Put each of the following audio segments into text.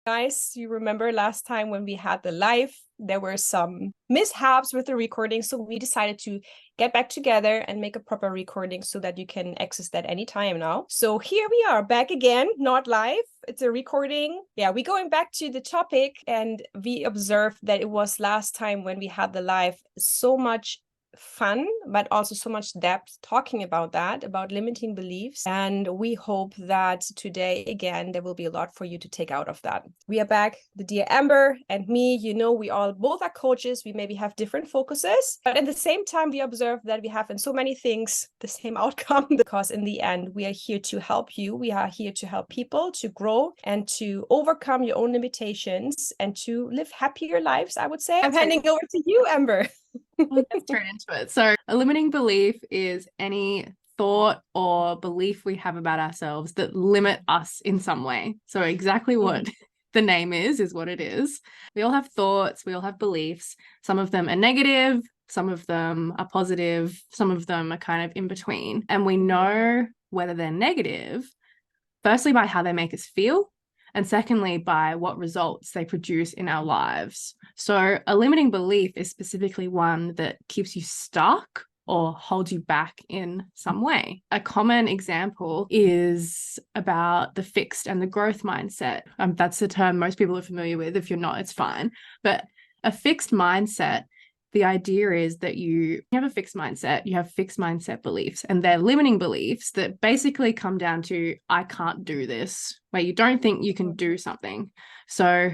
Guys, you remember last time when we had the live, there were some mishaps with the recording. So we decided to get back together and make a proper recording so that you can access that anytime now. So here we are back again, not live. It's a recording. Yeah, we're going back to the topic, and we observed that it was last time when we had the live so much fun, but also so much depth talking about that, about limiting beliefs. And we hope that today, again, there will be a lot for you to take out of that. We are back, the dear Amber and me. We all both are coaches. We maybe have different focuses, but at the same time, we observe that we have in so many things the same outcome, because in the end, we are here to help you. We are here to help people to grow and to overcome your own limitations and to live happier lives, I would say. I'm handing over to you, Amber. We'll get straight into it. So, a limiting belief is any thought or belief we have about ourselves that limit us in some way. So, exactly what the name is what it is. We all have thoughts, we all have beliefs. Some of them are negative, some of them are positive, some of them are kind of in between. And we know whether they're negative, firstly, by how they make us feel, and secondly, by what results they produce in our lives. So a limiting belief is specifically one that keeps you stuck or holds you back in some way. A common example is about the fixed and the growth mindset. That's the term most people are familiar with. If you're not, it's fine. But a fixed mindset, the idea is that you have a fixed mindset, you have fixed mindset beliefs, and they're limiting beliefs that basically come down to, I can't do this, where you don't think you can do something. So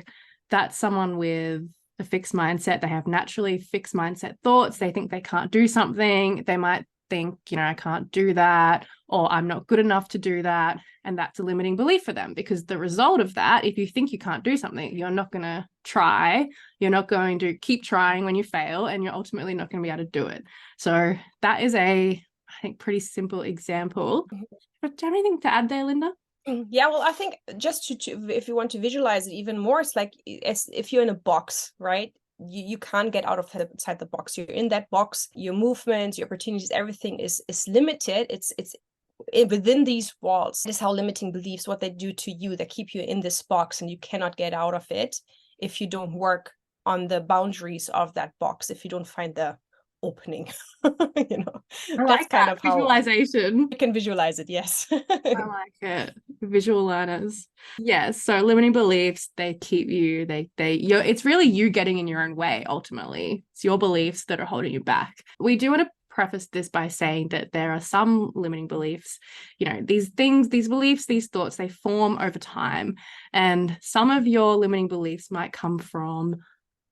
that's someone with a fixed mindset. They have naturally fixed mindset thoughts. They think they can't do something. They might think, I can't do that, or I'm not good enough to do that. And that's a limiting belief for them, because the result of that, if you think you can't do something, you're not going to try. You're not going to keep trying when you fail, and you're ultimately not going to be able to do it. So that is I think, pretty simple example. Do you have anything to add there, Linda? Yeah, well, I think just to if you want to visualize it even more, it's like as if you're in a box, right? You can't get out of inside the box. You're in that box. Your movements, your opportunities, everything is limited. It's within these walls. This is how limiting beliefs, what they do to you, that keep you in this box, and you cannot get out of it if you don't work on the boundaries of that box, if you don't find the opening. That's kind of how visualization. you can visualize it. Yes. I like it. Visual learners. Yes. So limiting beliefs, they keep you, it's really you getting in your own way, ultimately. It's your beliefs that are holding you back. We do want to preface this by saying that there are some limiting beliefs, these things, these beliefs, these thoughts, they form over time. And some of your limiting beliefs might come from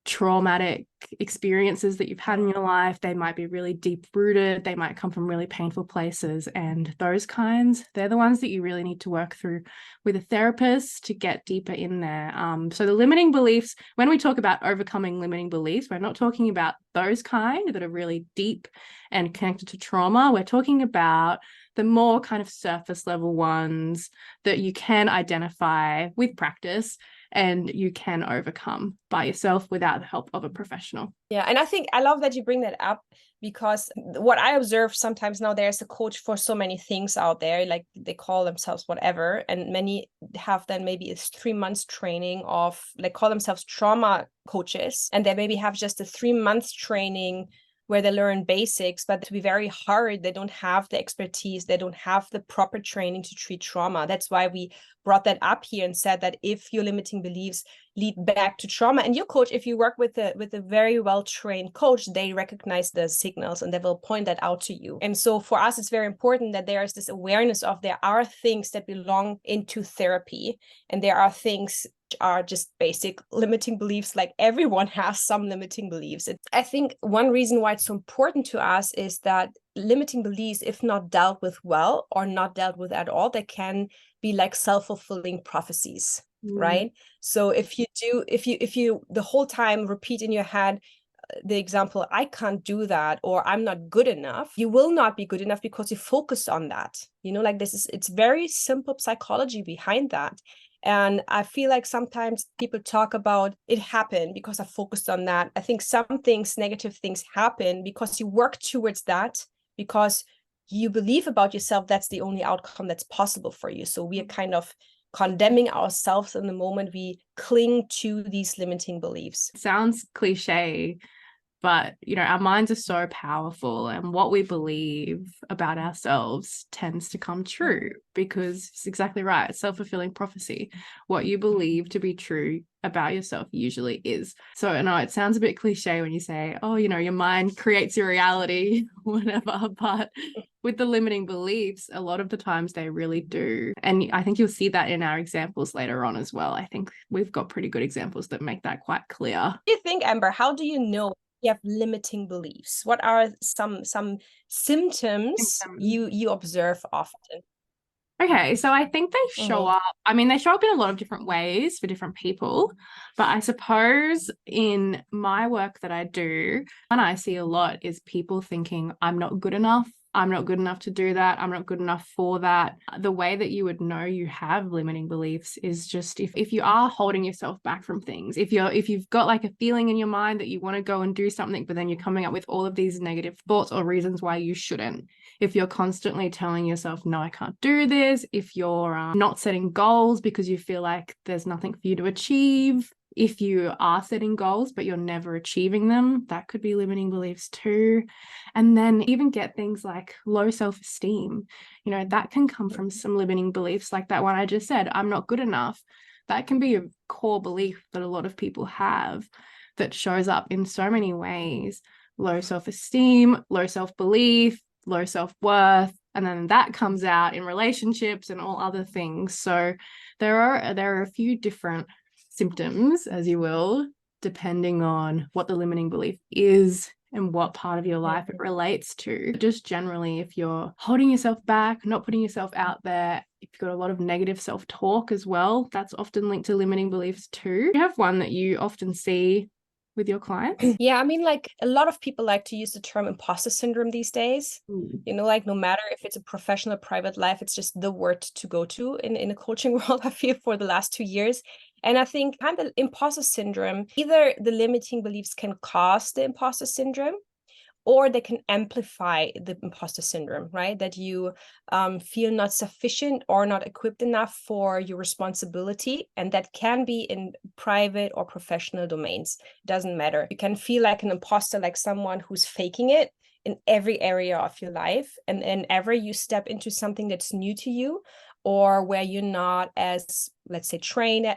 traumatic experiences that you've had in your life. They might be really deep rooted. They might come from really painful places. And those kinds, they're the ones that you really need to work through with a therapist to get deeper in there. So the limiting beliefs, when we talk about overcoming limiting beliefs, we're not talking about those kind that are really deep and connected to trauma. We're talking about the more kind of surface level ones that you can identify with practice and you can overcome by yourself without the help of a professional. Yeah, and I think I love that you bring that up, because what I observe sometimes now, there's a coach for so many things out there, like they call themselves whatever, and many have then maybe it's 3 months training of, like, call themselves trauma coaches, and they maybe have just a 3 months training where they learn basics, but to be very hard, they don't have the expertise, they don't have the proper training to treat trauma. That's why we brought that up here and said that if your limiting beliefs lead back to trauma, and your coach, if you work with a very well-trained coach, they recognize the signals and they will point that out to you. And so for us, it's very important that there is this awareness of, there are things that belong into therapy, and there are things are just basic limiting beliefs. Like, everyone has some limiting beliefs. I think one reason why it's so important to us is that limiting beliefs, if not dealt with well or not dealt with at all, they can be like self-fulfilling prophecies, right? So if you the whole time repeat in your head the example, I can't do that, or I'm not good enough, you will not be good enough because you focus on that. Like, it's very simple psychology behind that. And I feel like sometimes people talk about it happened because I focused on that. I think some things, negative things, happen because you work towards that, because you believe about yourself that's the only outcome that's possible for you. So we are kind of condemning ourselves in the moment we cling to these limiting beliefs. It sounds cliche, but our minds are so powerful, and what we believe about ourselves tends to come true, because it's exactly right. Self-fulfilling prophecy. What you believe to be true about yourself usually is. So I know it sounds a bit cliche when you say, oh, your mind creates your reality, whatever, but with the limiting beliefs, a lot of the times they really do. And I think you'll see that in our examples later on as well. I think we've got pretty good examples that make that quite clear. What do you think, Amber? How do you know you have limiting beliefs? What are some symptoms you observe often? Okay, so I think they show up. I mean, they show up in a lot of different ways for different people. But I suppose in my work that I do, one I see a lot is people thinking, I'm not good enough. I'm not good enough to do that. I'm not good enough for that. The way that you would know you have limiting beliefs is just if you are holding yourself back from things, if you've got like a feeling in your mind that you want to go and do something, but then you're coming up with all of these negative thoughts or reasons why you shouldn't. If you're constantly telling yourself, no, I can't do this. If you're not setting goals because you feel like there's nothing for you to achieve. If you are setting goals, but you're never achieving them, that could be limiting beliefs too. And then even get things like low self-esteem, that can come from some limiting beliefs like that one I just said, I'm not good enough. That can be a core belief that a lot of people have that shows up in so many ways. Low self-esteem, low self-belief, low self-worth, and then that comes out in relationships and all other things. So there are a few different symptoms, as you will, depending on what the limiting belief is and what part of your life it relates to. Just generally, if you're holding yourself back, not putting yourself out there, if you've got a lot of negative self-talk as well, that's often linked to limiting beliefs too. You have one that you often see with your clients? Yeah, I mean, like a lot of people like to use the term imposter syndrome these days. Like no matter if it's a professional or private life, it's just the word to go to in a coaching world, I feel, for the last 2 years. And I think kind of imposter syndrome, either the limiting beliefs can cause the imposter syndrome, or they can amplify the imposter syndrome, right? That you feel not sufficient or not equipped enough for your responsibility. And that can be in private or professional domains. It doesn't matter. You can feel like an imposter, like someone who's faking it in every area of your life. And whenever you step into something that's new to you, or where you're not as, let's say,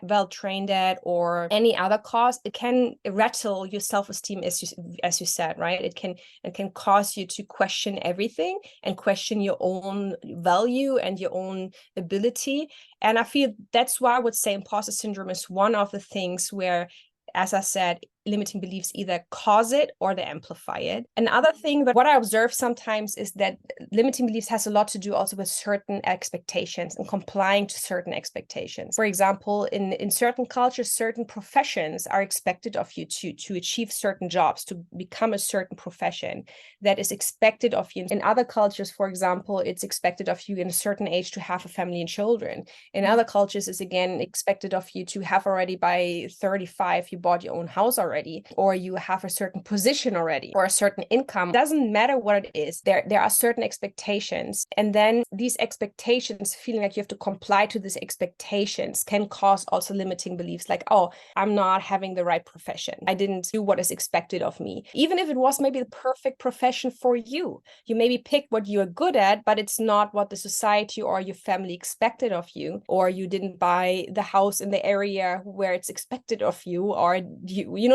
well trained at, or any other cause, it can rattle your self-esteem, as you said, right? It can cause you to question everything and question your own value and your own ability. And I feel that's why I would say imposter syndrome is one of the things where, as I said, limiting beliefs either cause it or they amplify it. Another thing, but what I observe sometimes is that limiting beliefs has a lot to do also with certain expectations and complying to certain expectations. For example, in certain cultures, certain professions are expected of you to achieve certain jobs, to become a certain profession that is expected of you. In other cultures, for example, it's expected of you in a certain age to have a family and children. In other cultures, it's again expected of you to have already by 35, you bought your own house already, or you have a certain position already, or a certain income. It doesn't matter what it is. There are certain expectations. And then these expectations, feeling like you have to comply to these expectations, can cause also limiting beliefs like, oh, I'm not having the right profession. I didn't do what is expected of me. Even if it was maybe the perfect profession for you. You maybe picked what you're good at, but it's not what the society or your family expected of you. Or you didn't buy the house in the area where it's expected of you, or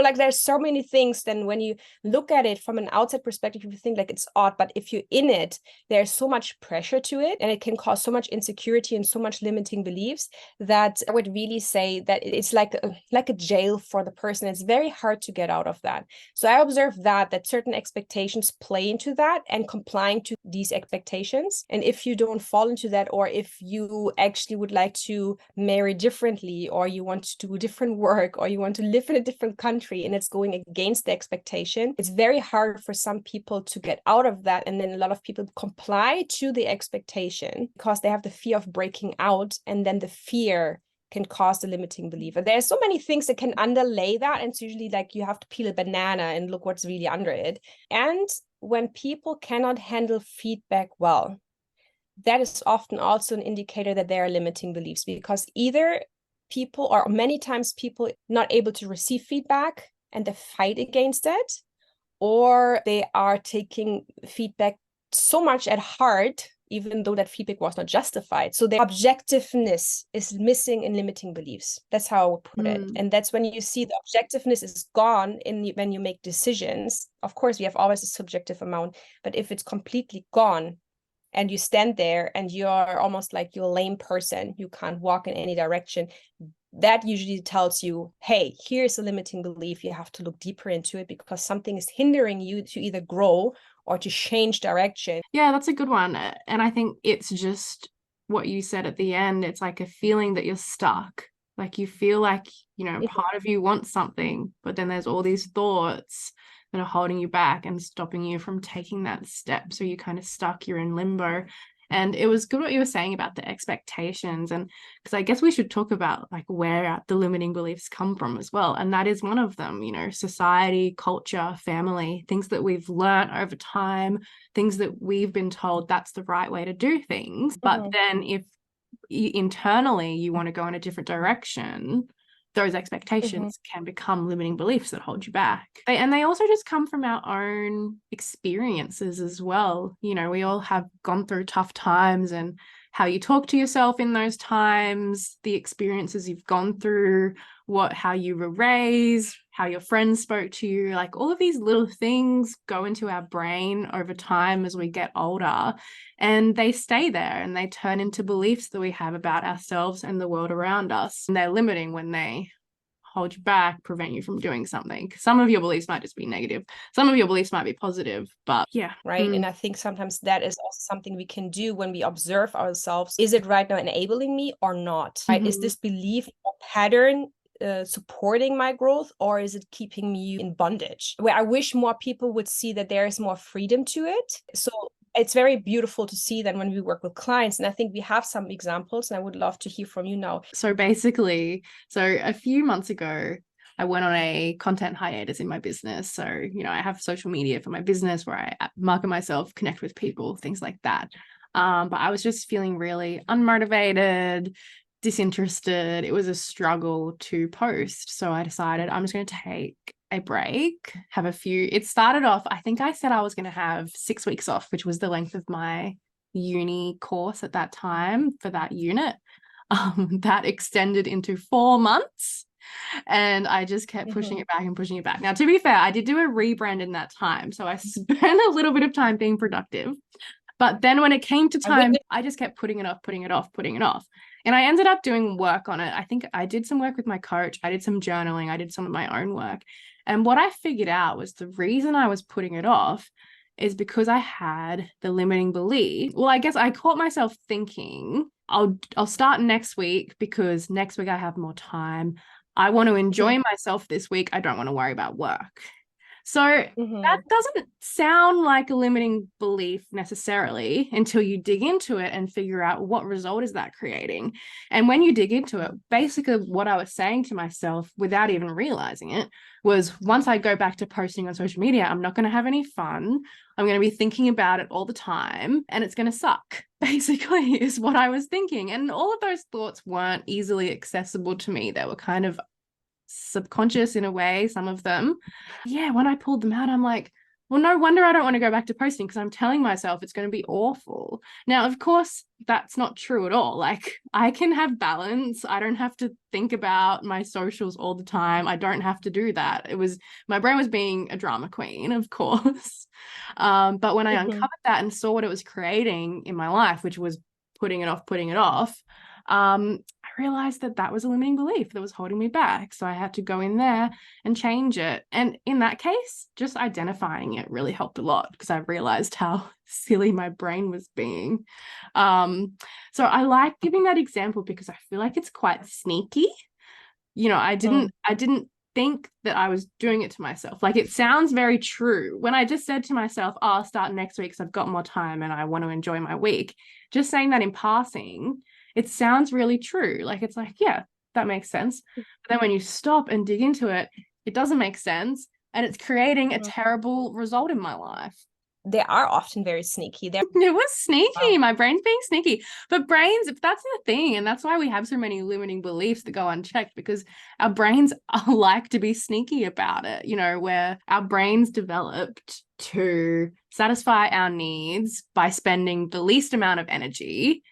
like there's so many things. Then when you look at it from an outside perspective, you think like it's odd, but if you're in it, there's so much pressure to it, and it can cause so much insecurity and so much limiting beliefs that I would really say that it's like a jail for the person. It's very hard to get out of that. So I observe that certain expectations play into that, and complying to these expectations. And if you don't fall into that, or if you actually would like to marry differently, or you want to do different work, or you want to live in a different country and it's going against the expectation, it's very hard for some people to get out of that. And then a lot of people comply to the expectation because they have the fear of breaking out, and then the fear can cause the limiting belief. And there's so many things that can underlay that, and it's usually like you have to peel a banana and look what's really under it. And when people cannot handle feedback well, that is often also an indicator that there are limiting beliefs, because either people, or many times people, not able to receive feedback and they fight against it, or they are taking feedback so much at heart, even though that feedback was not justified. So their objectiveness is missing in limiting beliefs. That's how I would put it. And that's when you see the objectiveness is gone when you make decisions. Of course, we have always a subjective amount, but if it's completely gone, and you stand there and you're almost like you're a lame person, you can't walk in any direction, that usually tells you, hey, here's a limiting belief. You have to look deeper into it, because something is hindering you to either grow or to change direction. Yeah, that's a good one. And I think it's just what you said at the end. It's like a feeling that you're stuck. Like you feel like, part of you wants something, but then there's all these thoughts that are holding you back and stopping you from taking that step. So you're kind of stuck, you're in limbo. And it was good what you were saying about the expectations. And because I guess we should talk about like where the limiting beliefs come from as well. And that is one of them, society, culture, family, things that we've learned over time, things that we've been told that's the right way to do things. But then if internally you want to go in a different direction, those expectations can become limiting beliefs that hold you back. And they also just come from our own experiences as well. We all have gone through tough times, and how you talk to yourself in those times, the experiences you've gone through, how you were raised, how your friends spoke to you, like all of these little things go into our brain over time as we get older, and they stay there and they turn into beliefs that we have about ourselves and the world around us. And they're limiting when they hold you back, prevent you from doing something. Some of your beliefs might just be negative. Some of your beliefs might be positive, but yeah. Right. And I think sometimes that is also something we can do when we observe ourselves. Is it right now enabling me or not? Right? Is this belief or pattern supporting my growth, or is it keeping me in bondage? Where I wish more people would see that there is more freedom to it. So it's very beautiful to see that when we work with clients. And I think we have some examples, and I would love to hear from you now. So basically, a few months ago, I went on a content hiatus in my business. So, I have social media for my business where I market myself, connect with people, things like that. But I was just feeling really unmotivated, disinterested. It was a struggle to post. So I decided I'm just going to take a break, it started off, I think I said I was going to have 6 weeks off, which was the length of my uni course at that time for that unit. That extended into 4 months. And I just kept pushing it back and pushing it back. Now, to be fair, I did do a rebrand in that time. So I spent a little bit of time being productive. But then when it came to time, I just kept putting it off. And I ended up doing work on it. I think I did some work with my coach. I did some journaling. I did some of my own work. And what I figured out was the reason I was putting it off is because I had the limiting belief. Well, I guess I caught myself thinking, I'll start next week because next week I have more time. I want to enjoy myself this week. I don't want to worry about work. So that doesn't sound like a limiting belief necessarily until you dig into it and figure out what result is that creating. And when you dig into it, basically what I was saying to myself without even realizing it was, once I go back to posting on social media, I'm not going to have any fun. I'm going to be thinking about it all the time and it's going to suck, basically, is what I was thinking. And all of those thoughts weren't easily accessible to me. They were kind of subconscious in a way, some of them. Yeah, when I pulled them out, I'm like, well, no wonder I don't want to go back to posting, because I'm telling myself it's going to be awful. Now, of course, that's not true at all. Like, I can have balance. I don't have to think about my socials all the time. I don't have to do that. My brain was being a drama queen, of course. But when I uncovered that and saw what it was creating in my life, which was putting it off, I realized that was a limiting belief that was holding me back. So I had to go in there and change it. And in that case, just identifying it really helped a lot, because I realized how silly my brain was being. So I like giving that example because I feel like it's quite sneaky. I didn't think that I was doing it to myself. Like, it sounds very true when I just said to myself, oh, I'll start next week because I've got more time and I want to enjoy my week. Just saying that in passing, it sounds really true. Like, it's like, yeah, that makes sense. But then when you stop and dig into it, it doesn't make sense. And it's creating a terrible result in my life. they are often very sneaky. They're It was sneaky. My brain's being sneaky. But brains, if that's the thing, and that's why we have so many limiting beliefs that go unchecked, because our brains like to be sneaky about it, you know, where our brains developed to satisfy our needs by spending the least amount of energy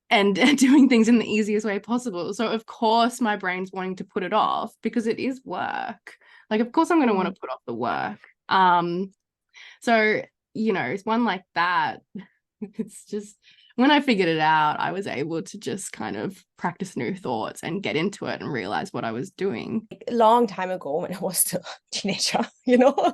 and doing things in the easiest way possible. So of course my brain's wanting to put it off because it is work. Like, of course I'm going to want to put off the work. So, you know, it's one like that. It's just, when I figured it out, I was able to just kind of practice new thoughts and get into it and realize what I was doing. A long time ago, when I was still a teenager, you know,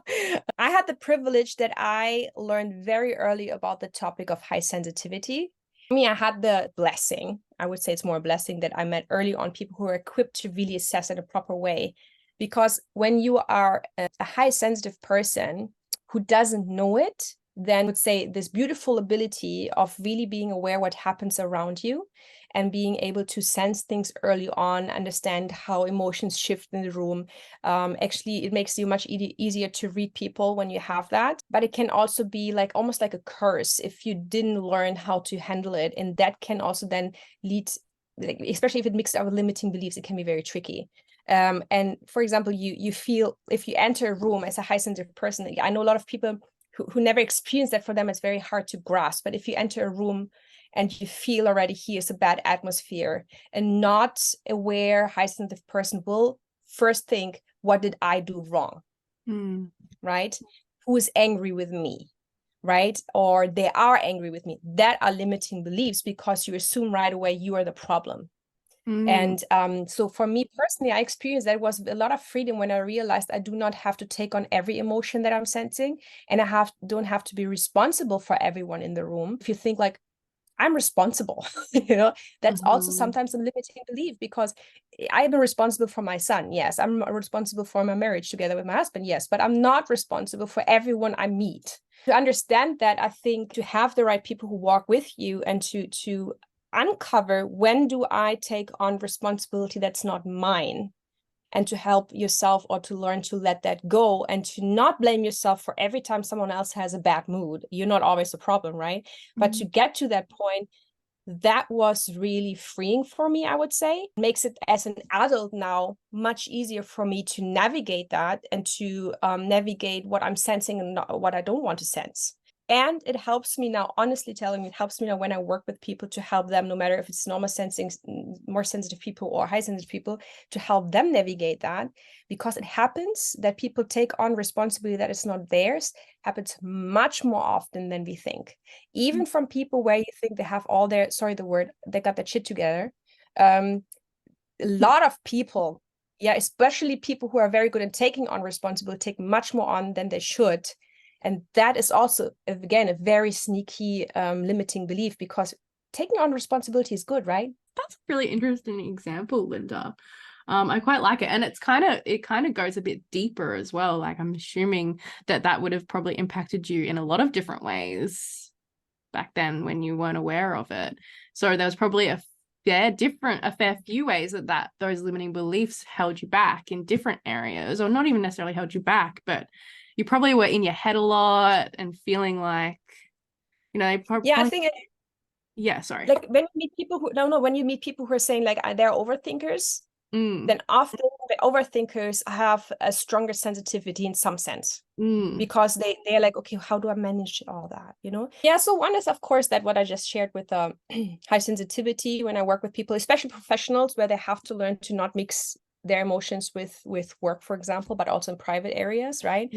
I had the privilege that I learned very early about the topic of high sensitivity. I mean, I had the blessing, I would say it's more a blessing, that I met early on people who are equipped to really assess in a proper way. Because when you are a high sensitive person who doesn't know it, then I would say this beautiful ability of really being aware what happens around you and being able to sense things early on, understand how emotions shift in the room. Actually, it makes you much easier to read people when you have that. But it can also be like almost like a curse if you didn't learn how to handle it. And that can also then lead, like, especially if it mixes up with limiting beliefs, it can be very tricky. And for example, you feel, if you enter a room as a high sensitive person, I know a lot of people who never experienced that, for them it's very hard to grasp. But if you enter a room and you feel already here's a bad atmosphere, and not aware high sensitive person will first think, what did I do wrong? Right? Who is angry with me? Right? Or they are angry with me. That are limiting beliefs, because you assume right away you are the problem. And so for me personally, I experienced that was a lot of freedom when I realized I do not have to take on every emotion that I'm sensing, and I don't have to be responsible for everyone in the room. If you think like, I'm responsible, you know, that's also sometimes a limiting belief, because I'm responsible for my son. Yes. I'm responsible for my marriage together with my husband. Yes. But I'm not responsible for everyone I meet. To understand that, I think to have the right people who walk with you and to uncover, when do I take on responsibility that's not mine, and to help yourself, or to learn to let that go, and to not blame yourself for every time someone else has a bad mood. You're not always the problem, right? But to get to that point, that was really freeing for me, I would say. It makes it, as an adult now, much easier for me to navigate that, and to navigate what I'm sensing and what I don't want to sense. And it helps me now, honestly telling me, it helps me now when I work with people, to help them, no matter if it's normal sensing, more sensitive people or high sensitive people, to help them navigate that. Because it happens that people take on responsibility that is not theirs, happens much more often than we think. Even from people where you think they have all their, sorry, the word, they got that shit together. A lot of people, yeah, especially people who are very good in taking on responsibility, take much more on than they should. And that is also, again, a very sneaky limiting belief, because taking on responsibility is good, right? That's a really interesting example, Linda. I quite like it. And it kind of goes a bit deeper as well. Like, I'm assuming that would have probably impacted you in a lot of different ways back then when you weren't aware of it. So there was probably a fair few ways that those limiting beliefs held you back in different areas, or not even necessarily held you back, but you probably were in your head a lot and feeling like, you know, I think yeah, sorry. Like when you meet people when you meet people who are saying like they're overthinkers, then often the overthinkers have a stronger sensitivity in some sense, because they're like, okay, how do I manage all that, you know? Yeah, so one is, of course, that what I just shared with high sensitivity, when I work with people, especially professionals, where they have to learn to not mix their emotions with work, for example, but also in private areas, right?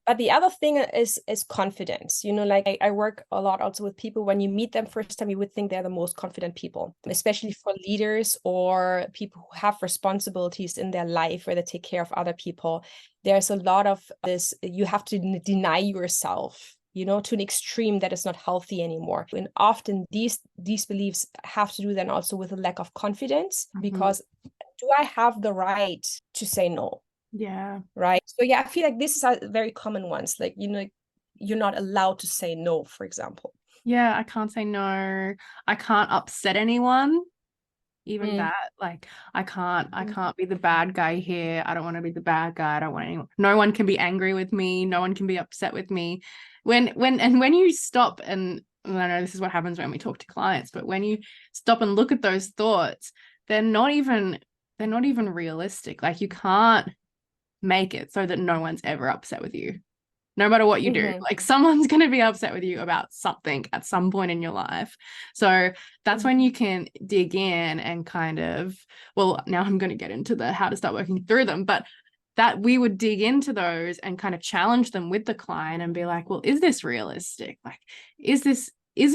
But the other thing is confidence. You know, like I work a lot also with people, when you meet them first time, you would think they're the most confident people, especially for leaders or people who have responsibilities in their life where they take care of other people. There's a lot of this, you have to deny yourself, you know, to an extreme that is not healthy anymore. And often these beliefs have to do then also with a lack of confidence, because do I have the right to say no? Yeah. Right. So yeah, I feel like this is a very common ones. Like, you know, you're not allowed to say no, for example. Yeah, I can't say no. I can't upset anyone. even Mm. that, like, I can't be the bad guy here. I don't want to be the bad guy. I don't want anyone, no one can be angry with me. No one can be upset with me. When you stop, and I know this is what happens when we talk to clients, but when you stop and look at those thoughts, they're not even realistic. Like, you can't make it so that no one's ever upset with you, no matter what you do. Mm-hmm. Like, someone's going to be upset with you about something at some point in your life. So that's when you can dig in and kind of, well, now I'm going to get into the how to start working through them, but that we would dig into those and kind of challenge them with the client and be like, well, is this realistic? Like, is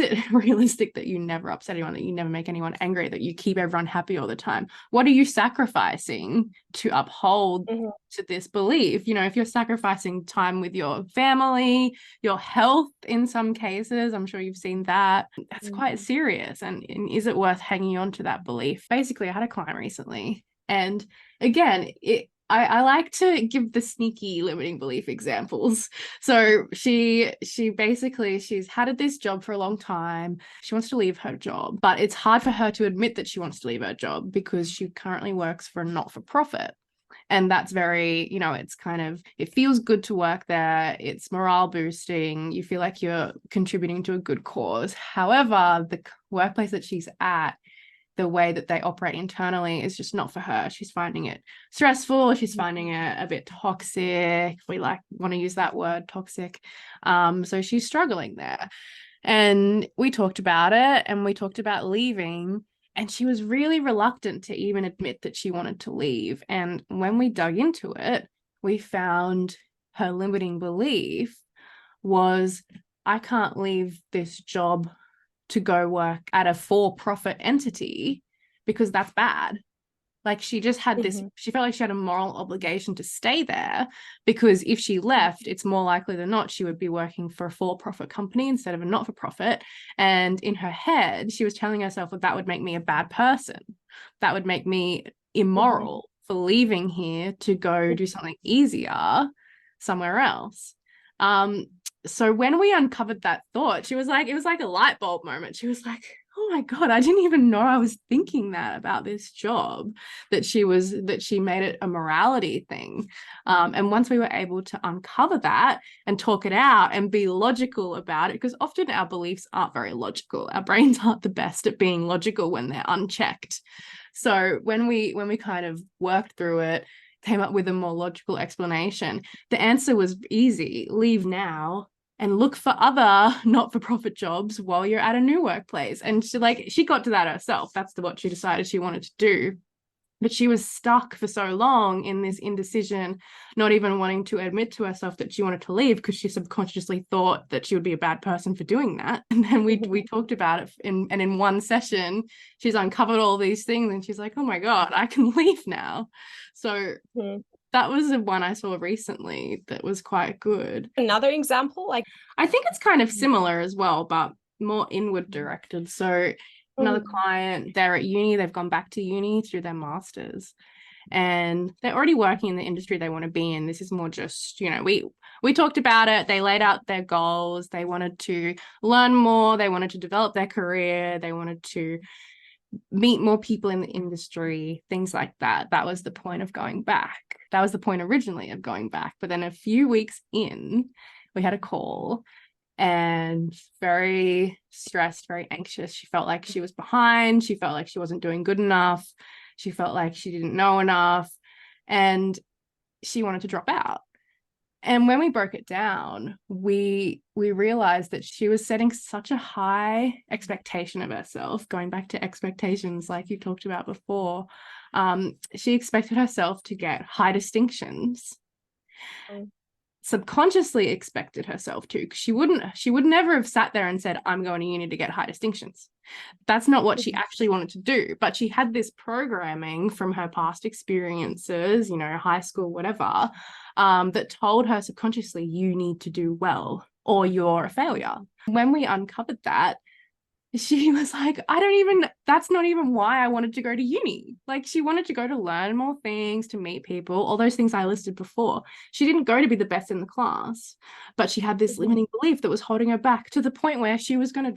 it realistic that you never upset anyone, that you never make anyone angry, that you keep everyone happy all the time? What are you sacrificing to uphold to this belief? You know, if you're sacrificing time with your family, your health in some cases, I'm sure you've seen that, that's quite serious. And is it worth hanging on to that belief? Basically, I had a client recently, and again, I like to give the sneaky limiting belief examples. So she's had this job for a long time. She wants to leave her job, but it's hard for her to admit that she wants to leave her job because she currently works for a not-for-profit. And that's very, you know, it's kind of, it feels good to work there. It's morale boosting. You feel like you're contributing to a good cause. However, the workplace that she's at, the way that they operate internally is just not for her. She's finding it stressful. She's finding it a bit toxic. We want to use that word, toxic. So she's struggling there. And we talked about it, and we talked about leaving, and she was really reluctant to even admit that she wanted to leave. And when we dug into it, we found her limiting belief was, I can't leave this job to go work at a for-profit entity because that's bad. Like, she just had this, she felt like she had a moral obligation to stay there, because if she left, it's more likely than not she would be working for a for-profit company instead of a not-for-profit. And in her head, she was telling herself that would make me a bad person. That would make me immoral for leaving here to go do something easier somewhere else. So when we uncovered that thought, she was like, it was like a light bulb moment. She was like, oh my God, I didn't even know I was thinking that about this job, that she made it a morality thing. And once we were able to uncover that and talk it out and be logical about it, because often our beliefs aren't very logical. Our brains aren't the best at being logical when they're unchecked. So when we kind of worked through it, came up with a more logical explanation, the answer was easy: leave now and look for other not-for-profit jobs while you're at a new workplace. And she got to that herself. That's what she decided she wanted to do. But she was stuck for so long in this indecision, not even wanting to admit to herself that she wanted to leave because she subconsciously thought that she would be a bad person for doing that. And then we talked about it, and in one session, she's uncovered all these things, and she's like, oh my God, I can leave now. So that was the one I saw recently that was quite good. Another example, like, I think it's kind of similar as well, but more inward directed. So another client, they're at uni, they've gone back to uni to do their masters, and they're already working in the industry they want to be in. This is more just, you know, we talked about it. They laid out their goals. They wanted to learn more. They wanted to develop their career. They wanted to meet more people in the industry, things like that. That was the point of going back. That was the point originally of going back. But then a few weeks in, we had a call, and very stressed, very anxious. She felt like she was behind. She felt like she wasn't doing good enough. She felt like she didn't know enough, and she wanted to drop out. And when we broke it down, we realized that she was setting such a high expectation of herself, going back to expectations like you talked about before. She expected herself to get high distinctions. Subconsciously expected herself to, because she would never have sat there and said, I'm going to uni to get high distinctions. That's not what she actually wanted to do. But she had this programming from her past experiences, you know, high school, whatever, that told her subconsciously, you need to do well or you're a failure. When we uncovered that, she was like, that's not even why I wanted to go to uni. Like, she wanted to go to learn more things, to meet people, all those things I listed before. She didn't go to be the best in the class, but she had this limiting belief that was holding her back, to the point where she was going to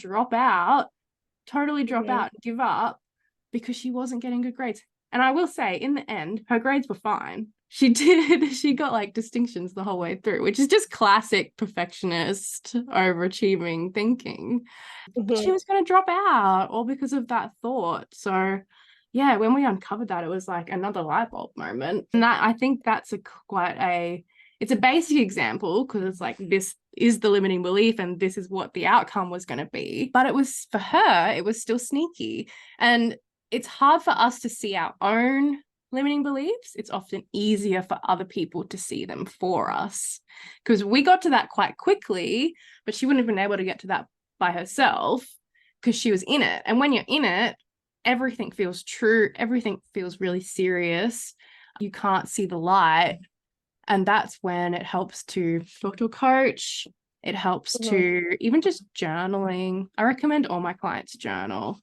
totally drop out, give up, because she wasn't getting good grades. And I will say, in the end, her grades were fine. She got like distinctions the whole way through, which is just classic perfectionist overachieving thinking. But she was going to drop out all because of that thought. So yeah, when we uncovered that, it was like another light bulb moment. And that, I think that's it's a basic example, because it's like, this is the limiting belief and this is what the outcome was going to be. But it was, for her, it was still sneaky. And it's hard for us to see our own limiting beliefs. It's often easier for other people to see them for us, because we got to that quite quickly, but she wouldn't have been able to get to that by herself because she was in it. And when you're in it, everything feels true. Everything feels really serious. You can't see the light. And that's when it helps to talk to a coach. It helps to even just journaling. I recommend all my clients journal,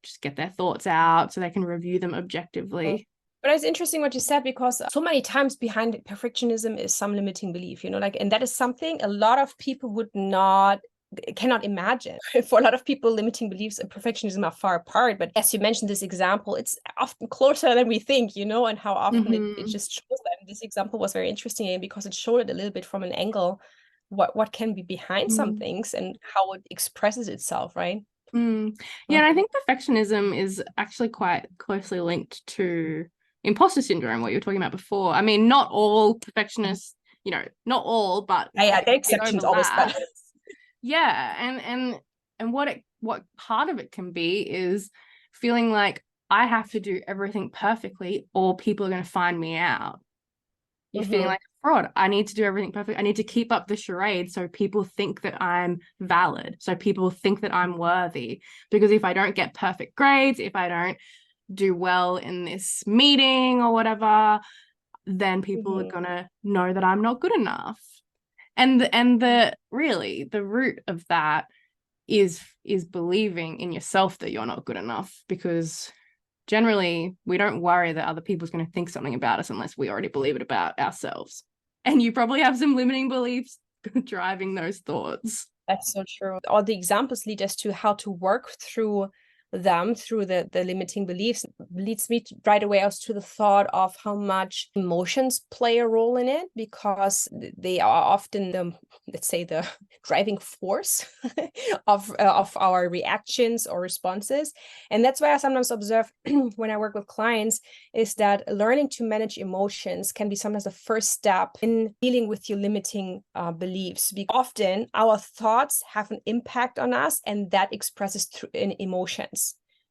just get their thoughts out so they can review them objectively. But it's interesting what you said, because so many times behind perfectionism is some limiting belief, like, and that is something a lot of people cannot imagine. For a lot of people, limiting beliefs and perfectionism are far apart. But as you mentioned, this example, it's often closer than we think, and how often it just shows that. And this example was very interesting because it showed it a little bit from an angle, what can be behind some things and how it expresses itself, right? Yeah, and I think perfectionism is actually quite closely linked to imposter syndrome, what you were talking about before. I mean, not all perfectionists, not all, but yeah, the exceptions always. But yeah, and what part of it can be is feeling like I have to do everything perfectly or people are going to find me out. You're feeling like a fraud. I need to do everything perfect. I need to keep up the charade so people think that I'm valid, so people think that I'm worthy. Because if I don't get perfect grades, if I don't do well in this meeting or whatever, then people are gonna know that I'm not good enough. And the root of that is believing in yourself that you're not good enough, because generally we don't worry that other people's going to think something about us unless we already believe it about ourselves. And you probably have some limiting beliefs driving those thoughts. That's so true. All the examples lead us to how to work through them, through the limiting beliefs. Leads me right away also to the thought of how much emotions play a role in it, because they are often the driving force of our reactions or responses. And that's why I sometimes observe when I work with clients, is that learning to manage emotions can be sometimes the first step in dealing with your limiting beliefs. Because often our thoughts have an impact on us, and that expresses through in emotions.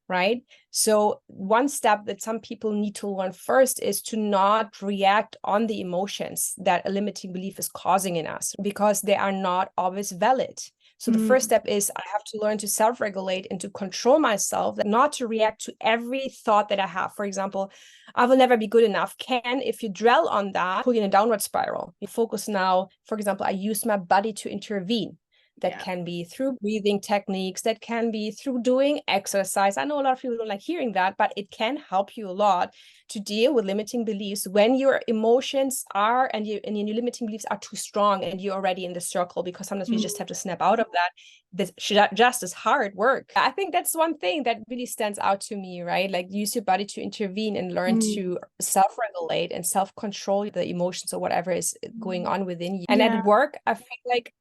Right? So one step that some people need to learn first is to not react on the emotions that a limiting belief is causing in us, because they are not always valid. So the first step is I have to learn to self-regulate and to control myself, not to react to every thought that I have. For example, I will never be good enough. If you dwell on that, pull you in a downward spiral. You focus now, for example, I use my body to intervene. That can be through breathing techniques, that can be through doing exercise. I know a lot of people don't like hearing that, but it can help you a lot to deal with limiting beliefs when your emotions are and your limiting beliefs are too strong and you're already in the circle, because sometimes we just have to snap out of that. This just is hard work. I think that's one thing that really stands out to me, right? Like, use your body to intervene and learn to self-regulate and self-control the emotions or whatever is going on within you. And at work, I feel like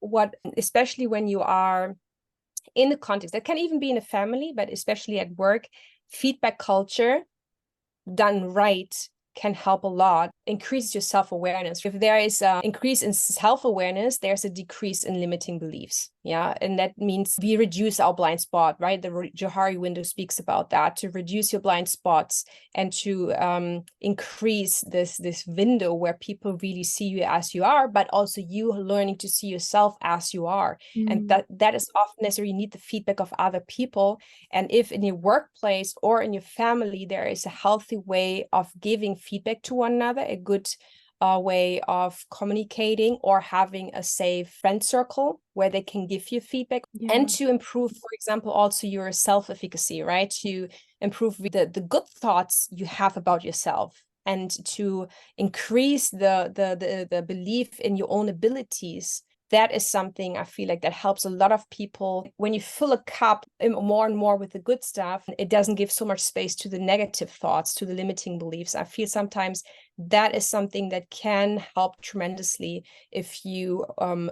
especially when you are in the context, that can even be in a family, but especially at work, feedback culture done right can help a lot, increases your self-awareness. If there is an increase in self-awareness, there's a decrease in limiting beliefs. Yeah. And that means we reduce our blind spot, right? The Johari window speaks about that, to reduce your blind spots and to increase this window where people really see you as you are, but also you learning to see yourself as you are. And that is often necessary. You need the feedback of other people. And if in your workplace or in your family, there is a healthy way of giving feedback to one another, a good way of communicating, or having a safe friend circle where they can give you feedback, and to improve, for example, also your self-efficacy, right? To improve the good thoughts you have about yourself, and to increase the belief in your own abilities, that is something I feel like that helps a lot of people. When you fill a cup more and more with the good stuff, it doesn't give so much space to the negative thoughts, to the limiting beliefs. I feel sometimes that is something that can help tremendously if you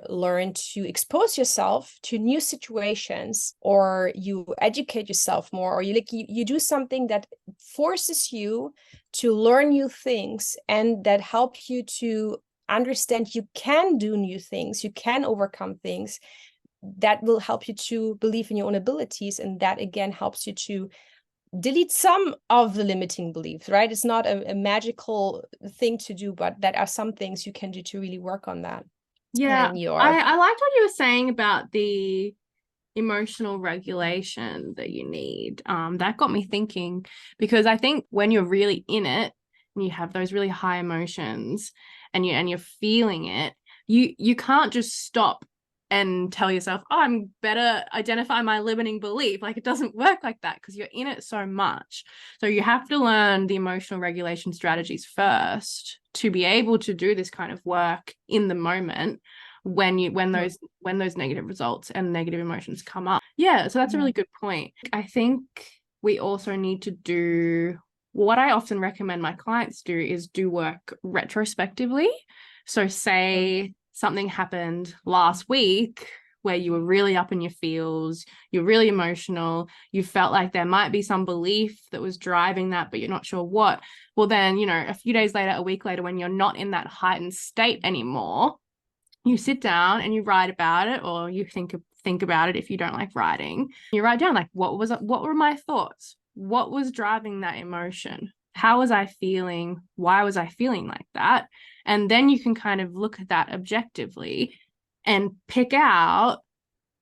learn to expose yourself to new situations, or you educate yourself more, or you do something that forces you to learn new things and that help you to understand you can do new things, you can overcome things. That will help you to believe in your own abilities, and that again helps you to delete some of the limiting beliefs, right? It's not a magical thing to do, but that are some things you can do to really work on that. Yeah, And your I liked what you were saying about the emotional regulation that you need. That got me thinking, because I think when you're really in it and you have those really high emotions and you're feeling it, you can't just stop and tell yourself, oh, I'm better identify my limiting belief. Like, it doesn't work like that, because you're in it so much. So you have to learn the emotional regulation strategies first to be able to do this kind of work in the moment when those negative results and negative emotions come up. Yeah, so that's a really good point. I think we also need to do what I often recommend my clients do is do work retrospectively. So say something happened last week where you were really up in your feels, you're really emotional, you felt like there might be some belief that was driving that, but you're not sure what. Well, then, a few days later, a week later, when you're not in that heightened state anymore, you sit down and you write about it, or you think about it if you don't like writing. You write down, like, what were my thoughts? What was driving that emotion? How was I feeling? Why was I feeling like that? And then you can kind of look at that objectively and pick out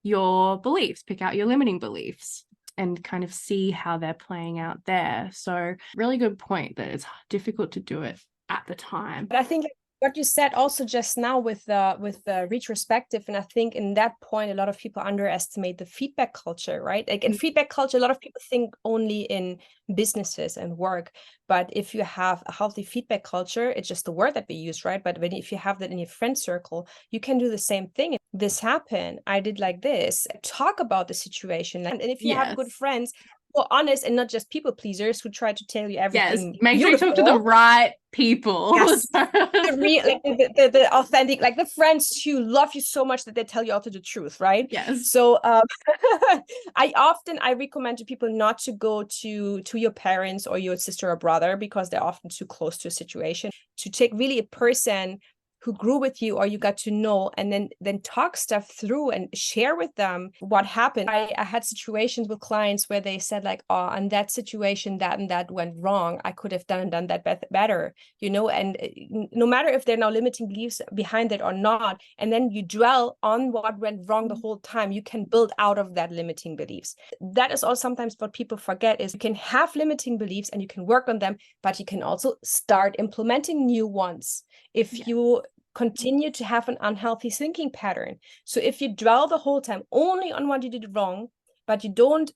your beliefs, pick out your limiting beliefs, and kind of see how they're playing out there. So really good point that it's difficult to do it at the time. But I think what you said also just now with the retrospective, and I think in that point a lot of people underestimate the feedback culture, right? Like in feedback culture, a lot of people think only in businesses and work, but if you have a healthy feedback culture, it's just the word that we use, right? But if you have that in your friend circle, you can do the same thing. This happened, I did like this, talk about the situation. And if you have good friends who are honest and not just people pleasers who try to tell you everything, make sure you talk to the right people. Yes. the authentic, like the friends who love you so much that they tell you also the truth, right? Yes. So I recommend to people not to go to your parents or your sister or brother, because they're often too close to a situation. To take really a person who grew with you or you got to know, and then talk stuff through and share with them what happened. I had situations with clients where they said, like, oh, in that situation, that and that went wrong. I could have done that better, and no matter if there are now limiting beliefs behind it or not, and then you dwell on what went wrong the whole time, you can build out of that limiting beliefs. That is all sometimes what people forget, is you can have limiting beliefs and you can work on them, but you can also start implementing new ones if you continue to have an unhealthy thinking pattern. So if you dwell the whole time only on what you did wrong, but you don't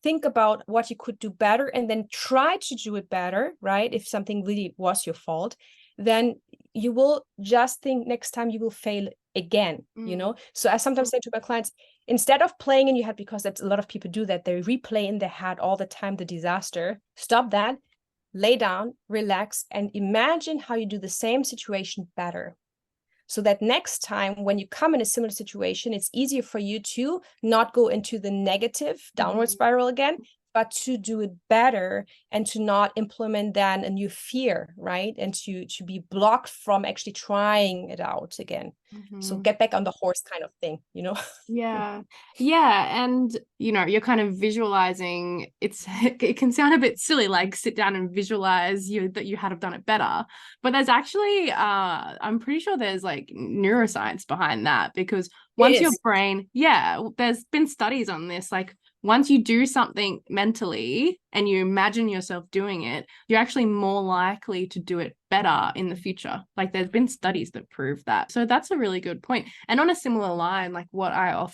think about what you could do better and then try to do it better, right? If something really was your fault, then you will just think next time you will fail again, So I sometimes say to my clients, instead of playing in your head, because that's a lot of people do that, they replay in their head all the time the disaster. Stop that, lay down, relax, and imagine how you do the same situation better. So that next time when you come in a similar situation, it's easier for you to not go into the negative downward spiral again, but to do it better and to not implement then a new fear, right? And to be blocked from actually trying it out again. So get back on the horse kind of thing, Yeah. And you're kind of visualizing, it can sound a bit silly, like sit down and visualize that you had have done it better, but there's actually I'm pretty sure there's like neuroscience behind that, because once your brain, there's been studies on this, like once you do something mentally and you imagine yourself doing it, you're actually more likely to do it better in the future. Like there's been studies that prove that. So that's a really good point. And on a similar line, like what a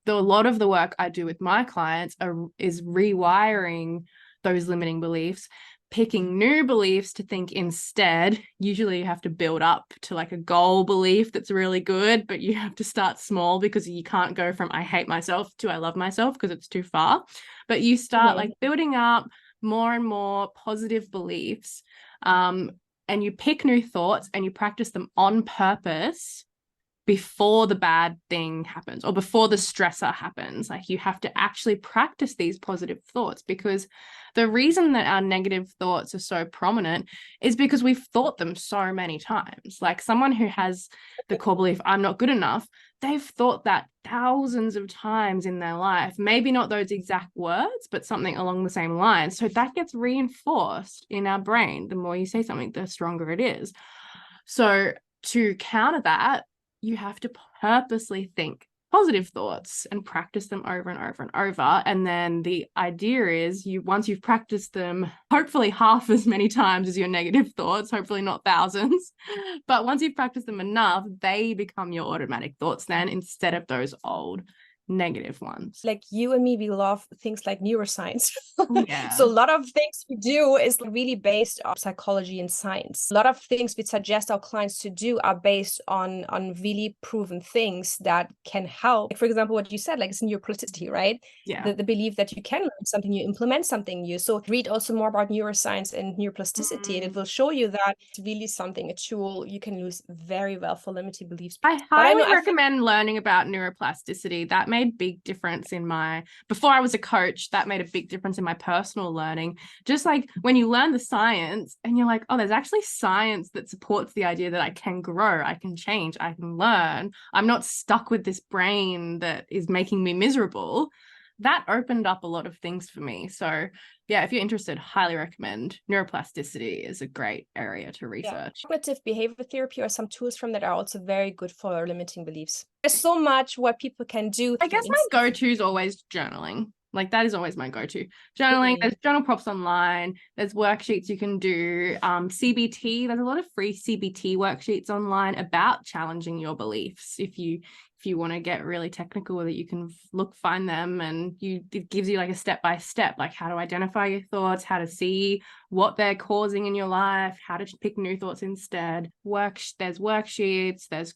lot of the work I do with my clients is rewiring those limiting beliefs, picking new beliefs to think instead. Usually you have to build up to like a goal belief that's really good, but you have to start small because you can't go from I hate myself to I love myself because it's too far. But you start like building up more and more positive beliefs, and you pick new thoughts and you practice them on purpose before the bad thing happens or before the stressor happens. Like you have to actually practice these positive thoughts, because the reason that our negative thoughts are so prominent is because we've thought them so many times. Like someone who has the core belief, I'm not good enough, they've thought that thousands of times in their life, maybe not those exact words, but something along the same lines. So that gets reinforced in our brain. The more you say something, the stronger it is. So to counter that, you have to purposely think positive thoughts and practice them over and over and over. And then the idea is once you've practiced them, hopefully half as many times as your negative thoughts, hopefully not thousands, but once you've practiced them enough, they become your automatic thoughts then, instead of those old negative ones. Like you and me, we love things like neuroscience. Yeah. So a lot of things we do is really based on psychology and science. A lot of things we suggest our clients to do are based on really proven things that can help. Like, for example, what you said, like it's neuroplasticity, right? Yeah. The belief that you can learn something, you implement something new. So read also more about neuroscience and neuroplasticity, and it will show you that it's really something, a tool you can use very well for limiting beliefs. I highly recommend learning about neuroplasticity. That made big difference before I was a coach, that made a big difference in my personal learning. Just like when you learn the science and you're like, oh, there's actually science that supports the idea that I can grow, I can change, I can learn. I'm not stuck with this brain that is making me miserable. That opened up a lot of things for me. So yeah, if you're interested, highly recommend. Neuroplasticity is a great area to research. Cognitive behavior therapy or some tools from that are also very good for limiting beliefs. There's so much what people can do. I guess my go-to is always journaling. Like that is always my go-to. Journaling, there's journal prompts online, there's worksheets you can do. CBT, there's a lot of free CBT worksheets online about challenging your beliefs. If you want to get really technical with it, you can find them, and it gives you like a step-by-step, like how to identify your thoughts, how to see what they're causing in your life, how to pick new thoughts instead. There's worksheets, there's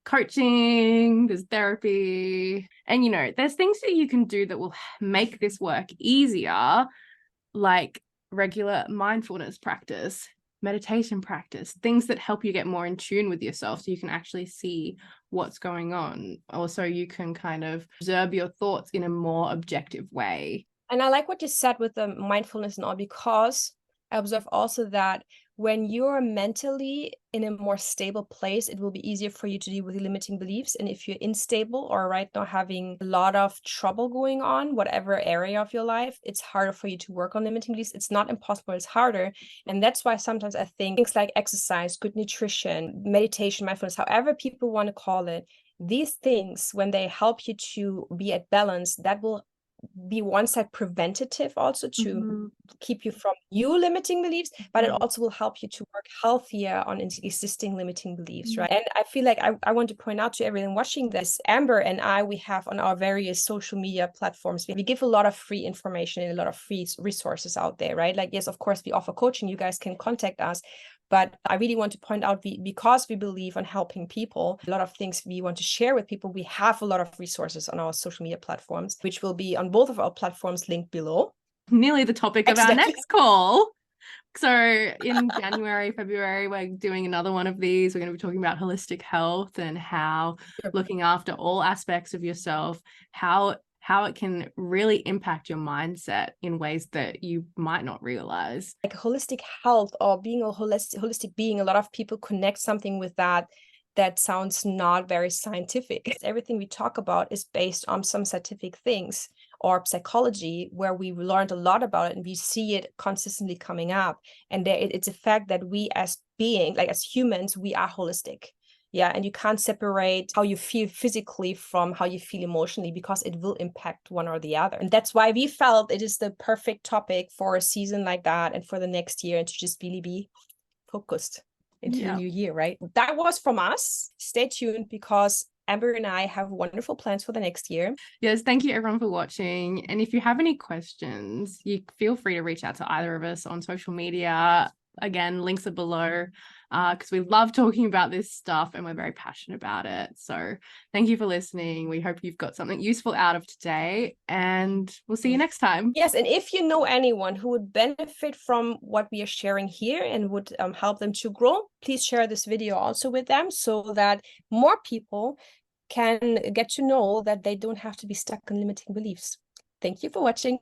coaching, there's therapy, and there's things that you can do that will make this work easier, like regular mindfulness practice, meditation practice, things that help you get more in tune with yourself so you can actually see what's going on. Also, you can kind of observe your thoughts in a more objective way. And I like what you said with the mindfulness and all, because I observe also that when you're mentally in a more stable place, it will be easier for you to deal with limiting beliefs. And if you're unstable or right now having a lot of trouble going on, whatever area of your life, it's harder for you to work on limiting beliefs. It's not impossible, it's harder. And that's why sometimes I think things like exercise, good nutrition, meditation, mindfulness, however people want to call it, these things, when they help you to be at balance, that will be one side preventative also to keep you from limiting beliefs, but it also will help you to work healthier on existing limiting beliefs, right? And I feel like I want to point out to everyone watching this, Amber and I, we have on our various social media platforms, we give a lot of free information and a lot of free resources out there, right? Like, yes, of course, we offer coaching, you guys can contact us. But I really want to point out, because we believe on helping people, a lot of things we want to share with people, we have a lot of resources on our social media platforms, which will be on both of our platforms linked below. Nearly the topic of our next call. So in January, February, we're doing another one of these. We're going to be talking about holistic health and how looking after all aspects of yourself, how it can really impact your mindset in ways that you might not realize. Like holistic health or being a holistic being, a lot of people connect something with that sounds not very scientific. Everything we talk about is based on some scientific things or psychology, where we learned a lot about it and we see it consistently coming up. And it's a fact that we as being, like as humans, we are holistic. Yeah, and you can't separate how you feel physically from how you feel emotionally, because it will impact one or the other. And that's why we felt it is the perfect topic for a season like that and for the next year, and to just really be focused into the new year, right? That was from us. Stay tuned, because Amber and I have wonderful plans for the next year. Yes, thank you everyone for watching. And if you have any questions, you feel free to reach out to either of us on social media. Again, links are below, because we love talking about this stuff and we're very passionate about it. So thank you for listening. We hope you've got something useful out of today, and we'll see you next time. Yes, and if you know anyone who would benefit from what we are sharing here and would help them to grow, please share this video also with them so that more people can get to know that they don't have to be stuck in limiting beliefs. Thank you for watching.